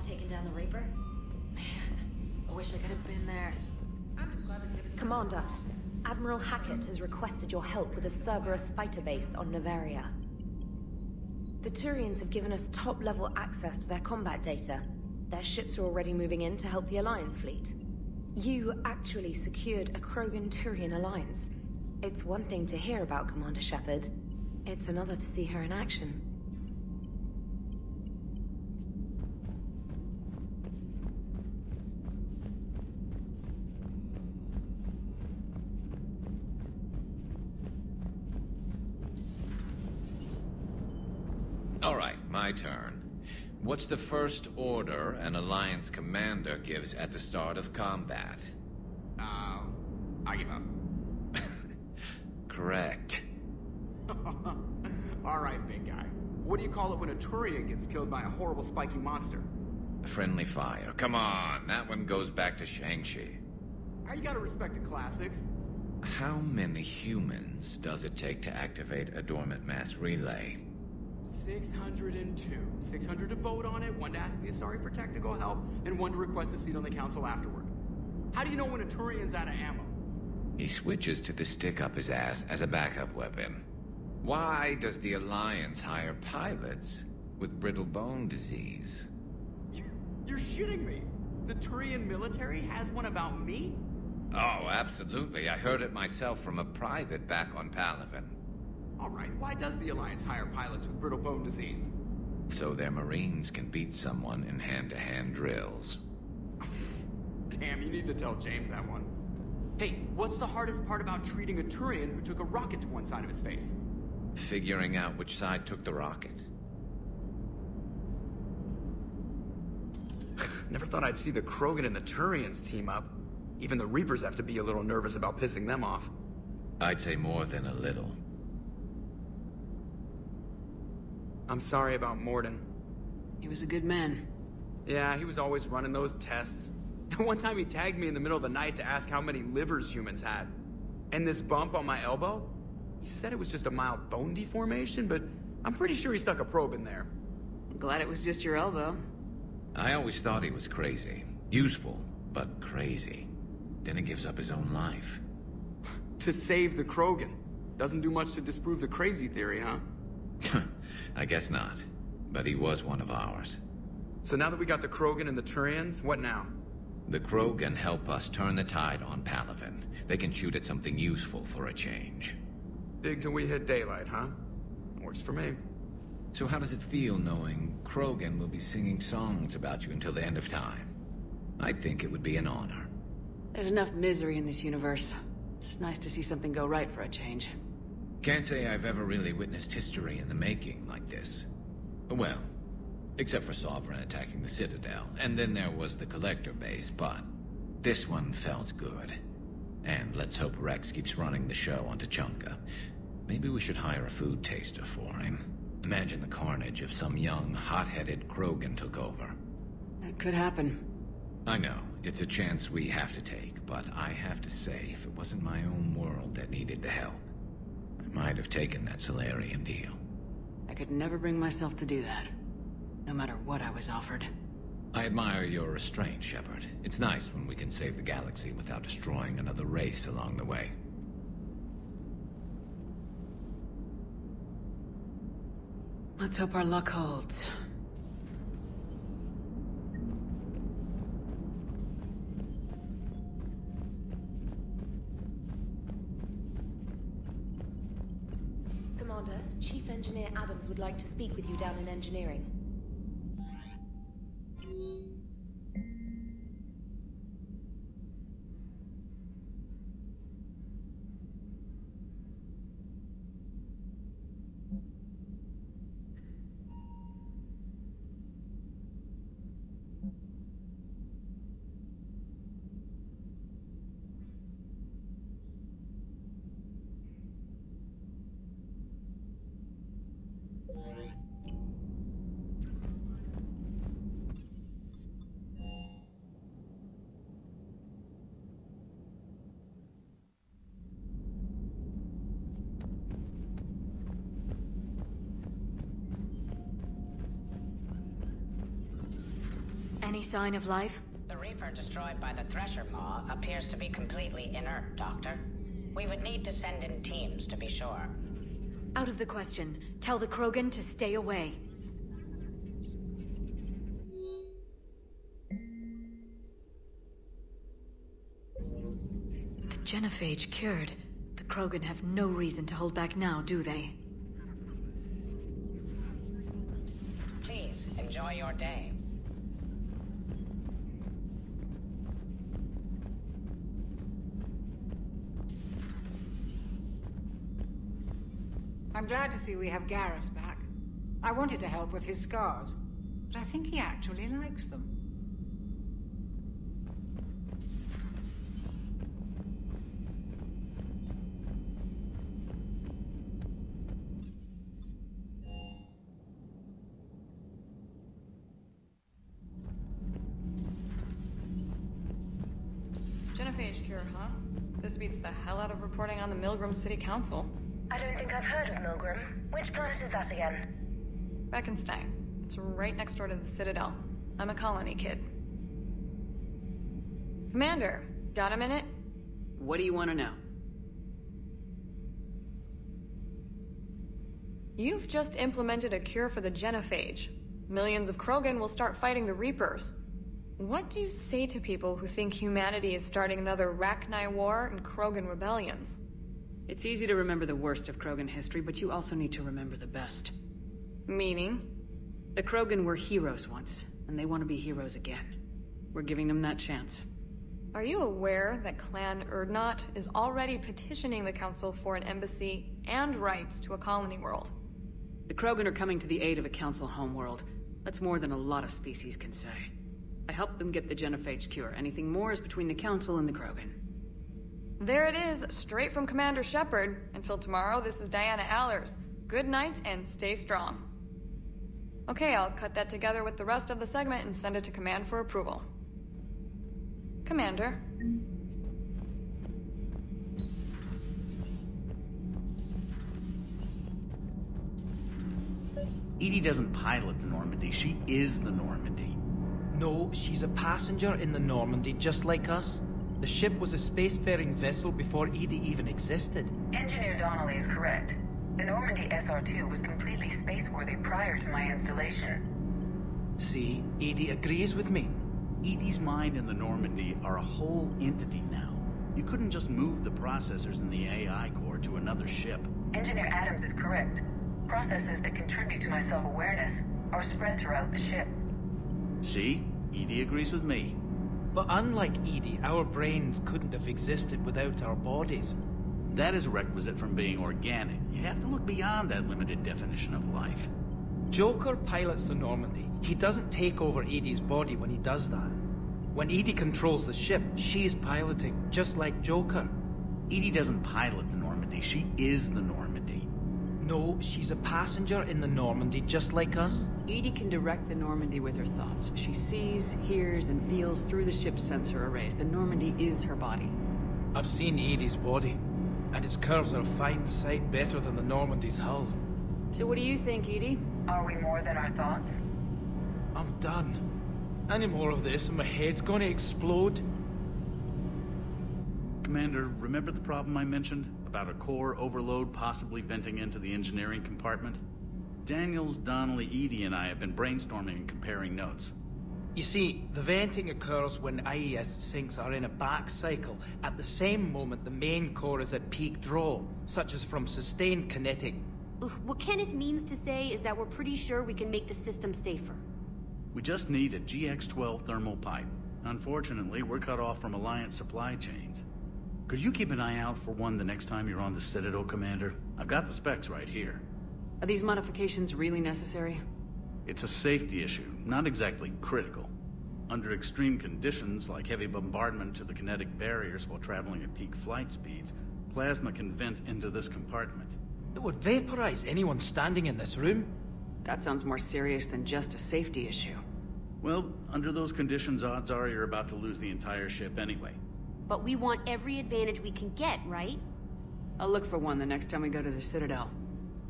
taking down the Reaper? Man, I wish I could have been there. I'm just glad it didn't. Commander, Admiral Hackett has requested your help with a Cerberus fighter base on Novaria. The Turians have given us top-level access to their combat data. Their ships are already moving in to help the Alliance fleet. You actually secured a Krogan-Turian alliance. It's one thing to hear about Commander Shepard. It's another to see her in action. All right, my turn. What's the first order an Alliance commander gives at the start of combat? I give up. Correct. All right, big guy. What do you call it when a Turian gets killed by a horrible spiky monster? Friendly fire. Come on, that one goes back to Shang-Chi. You gotta respect the classics. How many humans does it take to activate a dormant mass relay? 602. 600 to vote on it, 1 to ask the Asari for technical help, and 1 to request a seat on the council afterward. How do you know when a Turian's out of ammo? He switches to the stick up his ass as a backup weapon. Why does the Alliance hire pilots with brittle bone disease? You're shitting me! The Turian military has one about me? Oh, absolutely. I heard it myself from a private back on Palaven. Alright, why does the Alliance hire pilots with brittle bone disease? So their Marines can beat someone in hand-to-hand drills. Damn, you need to tell James that one. Hey, what's the hardest part about treating a Turian who took a rocket to one side of his face? Figuring out which side took the rocket. Never thought I'd see the Krogan and the Turians team up. Even the Reapers have to be a little nervous about pissing them off. I'd say more than a little. I'm sorry about Morden. He was a good man. Yeah, he was always running those tests. And one time he tagged me in the middle of the night to ask how many livers humans had. And this bump on my elbow? He said it was just a mild bone deformation, but I'm pretty sure he stuck a probe in there. Glad it was just your elbow. I always thought he was crazy. Useful, but crazy. Then he gives up his own life. To save the Krogan. Doesn't do much to disprove the crazy theory, huh? I guess not. But he was one of ours. So now that we got the Krogan and the Turians, what now? The Krogan help us turn the tide on Palaven. They can shoot at something useful for a change. Dig till we hit daylight, huh? Works for me. So how does it feel knowing Krogan will be singing songs about you until the end of time? I think it would be an honor. There's enough misery in this universe. It's nice to see something go right for a change. Can't say I've ever really witnessed history in the making like this. Well, except for Sovereign attacking the Citadel, and then there was the Collector base, but this one felt good. And let's hope Rex keeps running the show on Tuchanka. Maybe we should hire a food taster for him. Imagine the carnage if some young, hot-headed Krogan took over. That could happen. I know, it's a chance we have to take, but I have to say, if it wasn't my own world that needed the help, I might have taken that Solarian deal. I could never bring myself to do that, no matter what I was offered. I admire your restraint, Shepard. It's nice when we can save the galaxy without destroying another race along the way. Let's hope our luck holds. Commander, Chief Engineer Adams would like to speak with you down in engineering. sign of life? The Reaper destroyed by the Thresher Maw appears to be completely inert, Doctor. We would need to send in teams to be sure. Out of the question. Tell the Krogan to stay away. The genophage cured. The Krogan have no reason to hold back now, do they? Please, enjoy your day. I'm glad to see we have Garrus back. I wanted to help with his scars, but I think he actually likes them. Genophage cure, huh? This beats the hell out of reporting on the Milgram City Council. I don't think I've heard of Milgram. Which planet is that again? Beckenstein. It's right next door to the Citadel. I'm a colony kid. Commander, got a minute? What do you want to know? You've just implemented a cure for the genophage. Millions of Krogan will start fighting the Reapers. What do you say to people who think humanity is starting another Rachni War and Krogan rebellions? It's easy to remember the worst of Krogan history, but you also need to remember the best. Meaning? The Krogan were heroes once, and they want to be heroes again. We're giving them that chance. Are you aware that Clan Urdnot is already petitioning the Council for an embassy and rights to a colony world? The Krogan are coming to the aid of a Council homeworld. That's more than a lot of species can say. I helped them get the genophage cure. Anything more is between the Council and the Krogan. There it is, straight from Commander Shepard. Until tomorrow, this is Diana Allers. Good night and stay strong. Okay, I'll cut that together with the rest of the segment and send it to Command for approval. Commander. Edie doesn't pilot the Normandy, she is the Normandy. No, she's a passenger in the Normandy, just like us. The ship was a spacefaring vessel before Edie even existed. Engineer Donnelly is correct. The Normandy SR-2 was completely spaceworthy prior to my installation. See, Edie agrees with me. Edie's mind and the Normandy are a whole entity now. You couldn't just move the processors in the AI core to another ship. Engineer Adams is correct. Processes that contribute to my self-awareness are spread throughout the ship. See? Edie agrees with me. But unlike Edie, our brains couldn't have existed without our bodies. That is a requisite from being organic. You have to look beyond that limited definition of life. Joker pilots the Normandy. He doesn't take over Edie's body when he does that. When Edie controls the ship, she's piloting, just like Joker. Edie doesn't pilot the Normandy, she is the Normandy. No, she's a passenger in the Normandy, just like us. Edie can direct the Normandy with her thoughts. She sees, hears, and feels through the ship's sensor arrays. The Normandy is her body. I've seen Edie's body, and its curves are a fine sight better than the Normandy's hull. So what do you think, Edie? Are we more than our thoughts? I'm done. Any more of this and my head's gonna explode. Commander, remember the problem I mentioned? About a core overload possibly venting into the engineering compartment? Daniels, Donnelly, Edie, and I have been brainstorming and comparing notes. You see, the venting occurs when IES sinks are in a back cycle. At the same moment, the main core is at peak draw, such as from sustained kinetic. What Kenneth means to say is that we're pretty sure we can make the system safer. We just need a GX-12 thermal pipe. Unfortunately, we're cut off from Alliance supply chains. Could you keep an eye out for one the next time you're on the Citadel, Commander? I've got the specs right here. Are these modifications really necessary? It's a safety issue, not exactly critical. Under extreme conditions, like heavy bombardment to the kinetic barriers while traveling at peak flight speeds, plasma can vent into this compartment. It would vaporize anyone standing in this room. That sounds more serious than just a safety issue. Well, under those conditions, odds are you're about to lose the entire ship anyway. But we want every advantage we can get, right? I'll look for one the next time we go to the Citadel.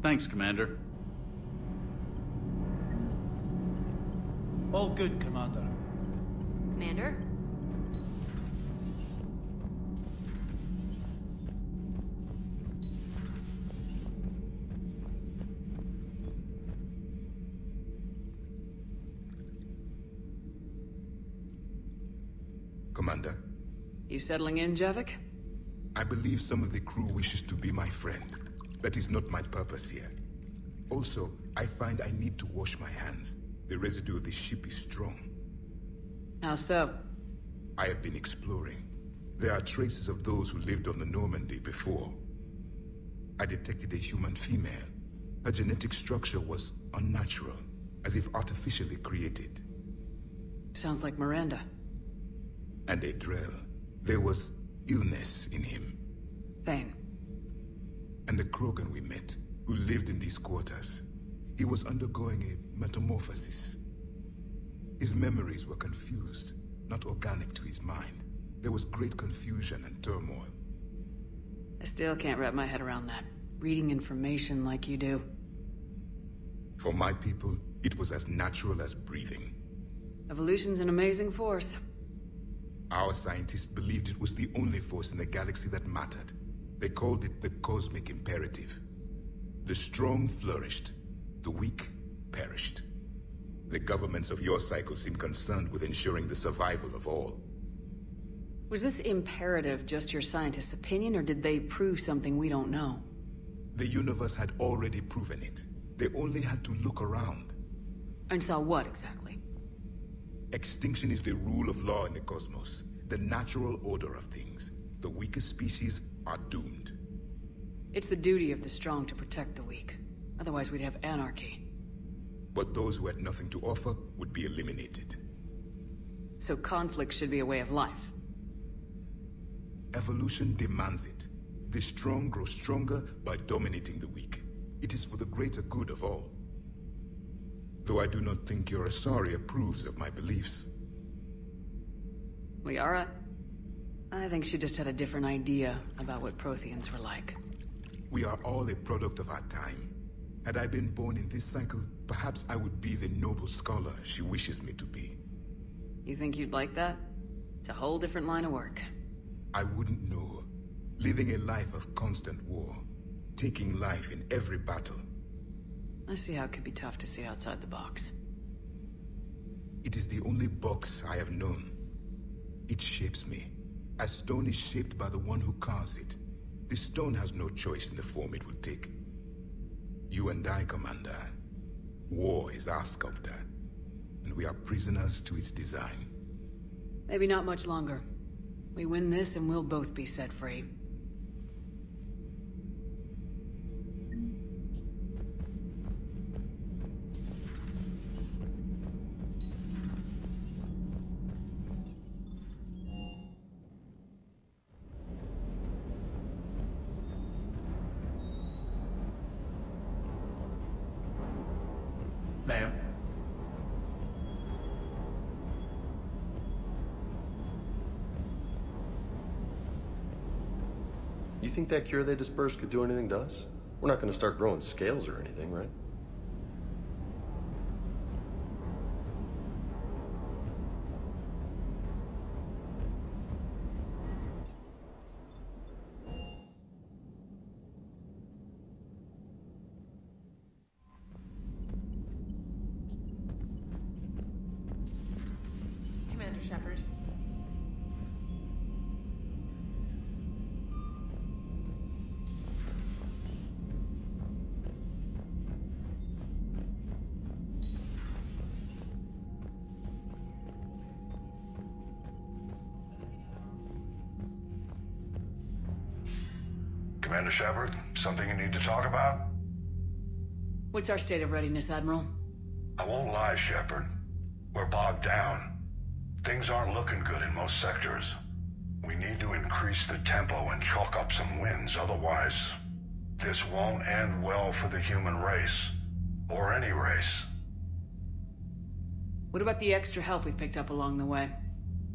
Thanks, Commander. All good, Commander. Commander? Commander? You settling in, Javik? I believe some of the crew wishes to be my friend. That is not my purpose here. Also, I find I need to wash my hands. The residue of the ship is strong. How so? I have been exploring. There are traces of those who lived on the Normandy before. I detected a human female. Her genetic structure was unnatural, as if artificially created. Sounds like Miranda. And a Drell. There was illness in him. Thane. And the Krogan we met, who lived in these quarters. He was undergoing a metamorphosis. His memories were confused, not organic to his mind. There was great confusion and turmoil. I still can't wrap my head around that. Reading information like you do. For my people, it was as natural as breathing. Evolution's an amazing force. Our scientists believed it was the only force in the galaxy that mattered. They called it the cosmic imperative. The strong flourished, the weak perished. The governments of your cycle seem concerned with ensuring the survival of all. Was this imperative just your scientist's opinion, or did they prove something we don't know? The universe had already proven it. They only had to look around. And saw what, exactly? Extinction is the rule of law in the cosmos, the natural order of things. The weakest species are doomed. It's the duty of the strong to protect the weak. Otherwise we'd have anarchy. But those who had nothing to offer would be eliminated. So conflict should be a way of life. Evolution demands it. The strong grow stronger by dominating the weak. It is for the greater good of all. Though I do not think your Asari approves of my beliefs. Liara? I think she just had a different idea about what Protheans were like. We are all a product of our time. Had I been born in this cycle, perhaps I would be the noble scholar she wishes me to be. You think you'd like that? It's a whole different line of work. I wouldn't know. Living a life of constant war. Taking life in every battle. I see how it could be tough to see outside the box. It is the only box I have known. It shapes me, as stone is shaped by the one who carves it. The stone has no choice in the form it will take. You and I, Commander. War is our sculptor, and we are prisoners to its design. Maybe not much longer. We win this and we'll both be set free. Ma'am. You think that cure they dispersed could do anything to us? We're not going to start growing scales or anything, right? Commander Shepard. Commander Shepard, something you need to talk about? What's our state of readiness, Admiral? I won't lie, Shepard. We're bogged down. Things aren't looking good in most sectors. We need to increase the tempo and chalk up some wins, otherwise this won't end well for the human race. Or any race. What about the extra help we picked up along the way?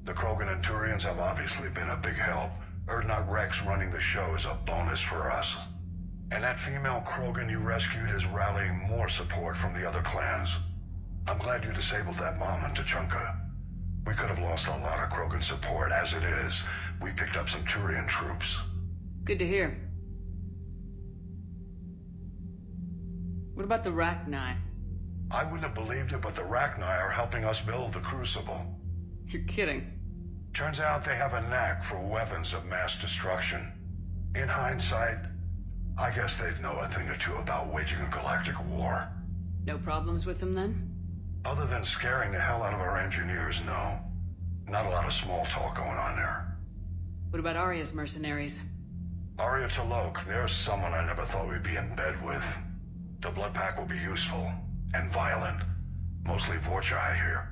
The Krogan and Turians have obviously been a big help. Erdnot Rex running the show is a bonus for us. And that female Krogan you rescued is rallying more support from the other clans. I'm glad you disabled that bomb in Tuchanka. We could have lost a lot of Krogan support. As it is, we picked up some Turian troops. Good to hear. What about the Rachni? I wouldn't have believed it, but the Rachni are helping us build the Crucible. You're kidding. Turns out they have a knack for weapons of mass destruction. In hindsight, I guess they'd know a thing or two about waging a galactic war. No problems with them then? Other than scaring the hell out of our engineers, no. Not a lot of small talk going on there. What about Arya's mercenaries? Arya T'Loak, there's someone I never thought we'd be in bed with. The Blood Pack will be useful, and violent. Mostly Vorcha, I hear.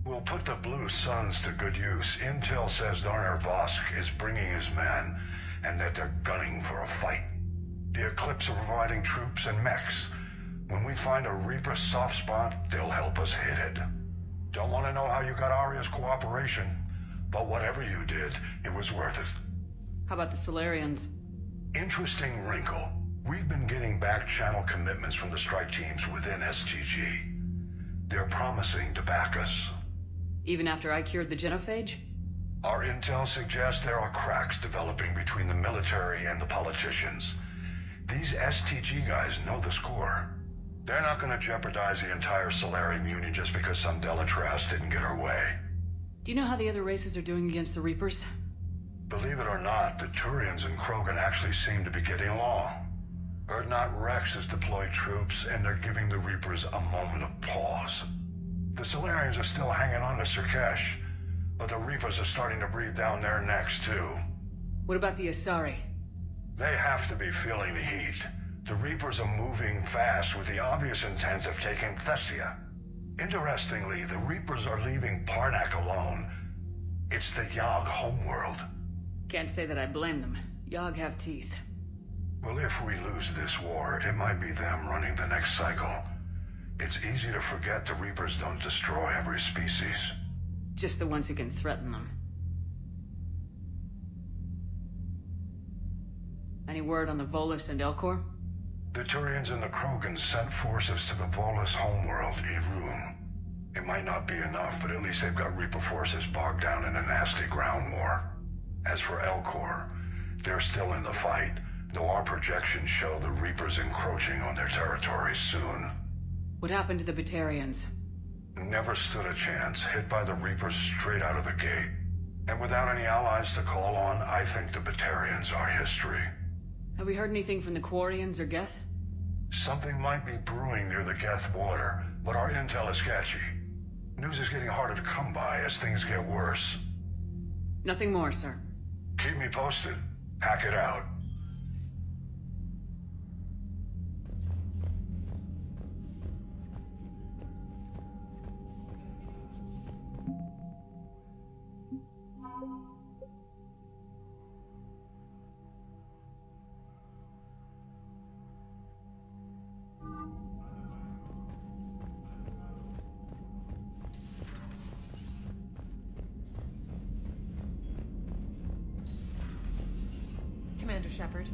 We'll put the Blue Suns to good use. Intel says Darner Vosk is bringing his men, and that they're gunning for a fight. The Eclipse are providing troops and mechs. When we find a Reaper soft spot, they'll help us hit it. Don't want to know how you got Arya's cooperation, but whatever you did, it was worth it. How about the Solarians? Interesting wrinkle. We've been getting back-channel commitments from the strike teams within STG. They're promising to back us. Even after I cured the genophage? Our intel suggests there are cracks developing between the military and the politicians. These STG guys know the score. They're not going to jeopardize the entire Solarian Union just because some Delatras didn't get her way. Do you know how the other races are doing against the Reapers? Believe it or not, the Turians and Krogan actually seem to be getting along. Urdnot Rex has deployed troops, and they're giving the Reapers a moment of pause. The Solarians are still hanging on to Sirkesh, but the Reapers are starting to breathe down their necks, too. What about the Asari? They have to be feeling the heat. The Reapers are moving fast with the obvious intent of taking Thessia. Interestingly, the Reapers are leaving Parnak alone. It's the Yogg homeworld. Can't say that I blame them. Yogg have teeth. Well, if we lose this war, it might be them running the next cycle. It's easy to forget the Reapers don't destroy every species. Just the ones who can threaten them. Any word on the Volus and Elcor? The Turians and the Krogans sent forces to the Volus homeworld, Irun. It might not be enough, but at least they've got Reaper forces bogged down in a nasty ground war. As for Elcor, they're still in the fight, though our projections show the Reapers encroaching on their territory soon. What happened to the Batarians? Never stood a chance, hit by the Reapers straight out of the gate. And without any allies to call on, I think the Batarians are history. Have we heard anything from the Quarians or Geth? Something might be brewing near the Geth border, but our intel is sketchy. News is getting harder to come by as things get worse. Nothing more, sir. Keep me posted. Hack it out. Commander Shepard,